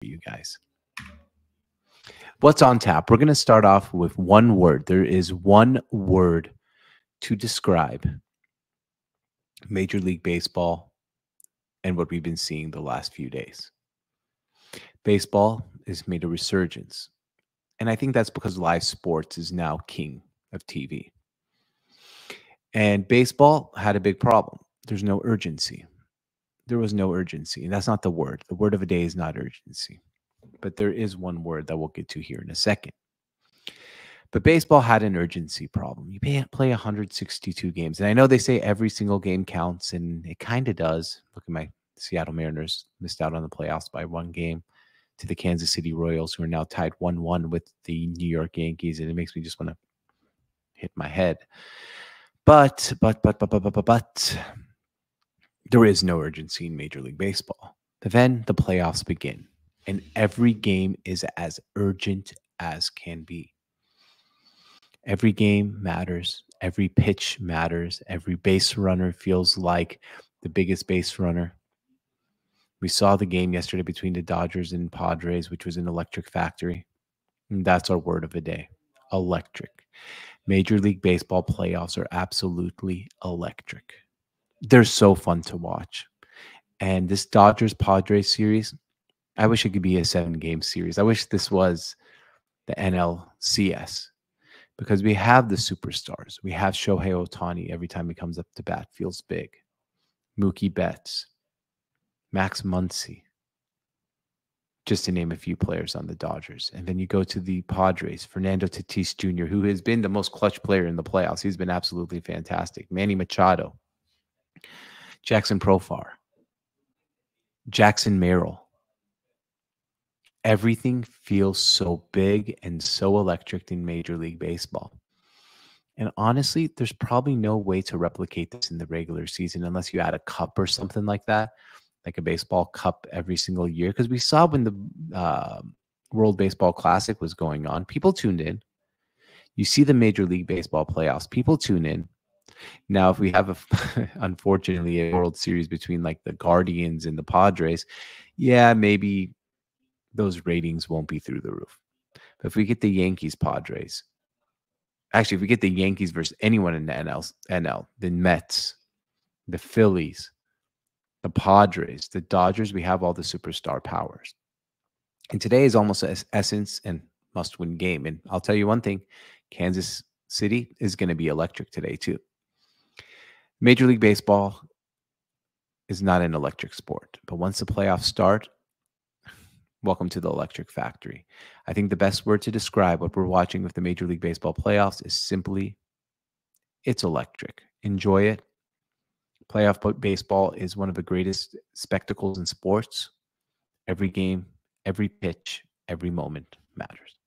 you guys. What's on tap? We're going to start off with one word. There is one word to describe Major League Baseball and what we've been seeing the last few days. Baseball has made a resurgence. And I think that's because live sports is now king of TV. And baseball had a big problem. There's no urgency. There was no urgency. And that's not the word. The word of the day is not urgency. But there is one word that we'll get to here in a second. But baseball had an urgency problem. You play 162 games. And I know they say every single game counts, and it kind of does. Look at my Seattle Mariners, missed out on the playoffs by one game to the Kansas City Royals, who are now tied 1-1 with the New York Yankees. And it makes me just want to hit my head. But there is no urgency in Major League Baseball. But then the playoffs begin, and every game is as urgent as can be. Every game matters. Every pitch matters. Every base runner feels like the biggest base runner. We saw the game yesterday between the Dodgers and Padres, which was an electric factory. And that's our word of the day. Electric. Major League Baseball playoffs are absolutely electric. They're so fun to watch. And this Dodgers-Padres series, I wish it could be a 7-game series. I wish this was the NLCS. Because we have the superstars. We have Shohei Ohtani every time he comes up to bat, feels big. Mookie Betts, Max Muncy, just to name a few players on the Dodgers. And then you go to the Padres, Fernando Tatis Jr., who has been the most clutch player in the playoffs. He's been absolutely fantastic. Manny Machado, Jackson Profar, Jackson Merrill. Everything feels so big and so electric in Major League Baseball. And honestly, there's probably no way to replicate this in the regular season unless you add a cup or something like that, like a baseball cup every single year. Because we saw when the World Baseball Classic was going on, people tuned in. You see the Major League Baseball playoffs, people tune in. Now, if we have, unfortunately, a World Series between like the Guardians and the Padres, yeah, maybe those ratings won't be through the roof. But if we get the Yankees Padres, actually, if we get the Yankees versus anyone in the NL, the Mets, the Phillies, the Padres, the Dodgers, we have all the superstar powers. And today is almost an essence and must-win game. And I'll tell you one thing, Kansas City is going to be electric today too. Major League Baseball is not an electric sport, but once the playoffs start, welcome to the electric factory. I think the best word to describe what we're watching with the Major League Baseball playoffs is simply, it's electric. Enjoy it. Playoff baseball is one of the greatest spectacles in sports. Every game, every pitch, every moment matters.